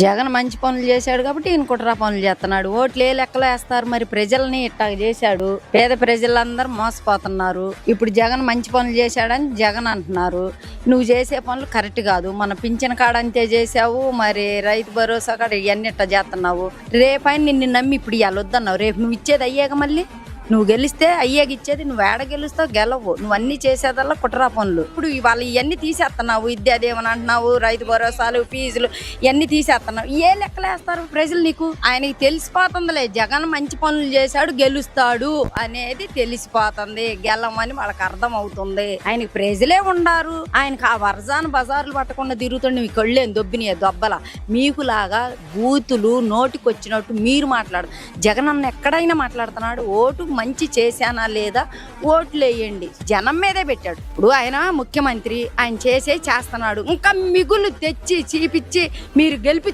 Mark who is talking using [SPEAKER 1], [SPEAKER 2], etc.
[SPEAKER 1] జగన్ మంచి పనులు చేశాడు కాబట్టి ఈయన కుట్ర పనులు చేస్తున్నాడు. ఓట్లు ఏ లెక్కలో వేస్తారు మరి? ప్రజల్ని ఇట్టా చేశాడు, పేద ప్రజలందరూ మోసపోతున్నారు. ఇప్పుడు జగన్ మంచి పనులు చేశాడని జగన్ అంటున్నారు. నువ్వు చేసే పనులు కరెక్ట్ కాదు. మన పింఛన్ కాడ అంతే చేసావు, మరి రైతు భరోసా కాడ ఇవన్నీ ఇట్టా చేస్తున్నావు. రేపైన నిన్ను నమ్మి ఇప్పుడు ఇవాళ వద్దన్నావు, రేపు నువ్వు ఇచ్చేది అయ్యాక మళ్ళీ నువ్వు గెలిస్తే అయ్యాక ఇచ్చేది. నువ్వు ఏడ గెలుస్తావు? గెలవు. నువ్వు అన్ని చేసేదల్లా కుట్రా పనులు. ఇప్పుడు ఇవాళ ఇవన్నీ తీసేస్తున్నావు. విద్య అదేమని అంటున్నావు, రైతు భరోసాలు, ఫీజులు ఇవన్నీ తీసేస్తున్నావు. ఏ లెక్కలేస్తారు ప్రజలు నీకు? ఆయనకి తెలిసిపోతుందిలే, జగన్ మంచి పనులు చేశాడు గెలుస్తాడు అనేది తెలిసిపోతుంది. గెలమని వాళ్ళకి అర్థం అవుతుంది. ఆయనకి ప్రజలే ఉండారు. ఆయనకి ఆ వర్జాను బజార్లు పట్టకుండా తిరుగుతుండే మీ కళ్ళేం దొబ్బినాయి దొబ్బల. మీకులాగా బూతులు నోటికొచ్చినట్టు మీరు మాట్లాడు. జగన్ అన్న ఎక్కడైనా మాట్లాడుతున్నాడు. ఓటు మంచి చేశానా లేదా ఓట్లు వేయండి, జనం మీదే పెట్టాడు. ఇప్పుడు ఆయన ముఖ్యమంత్రి, ఆయన చేస్తున్నాడు. ఇంకా మిగులు తెచ్చి చీపిచ్చి మీరు గెలిపి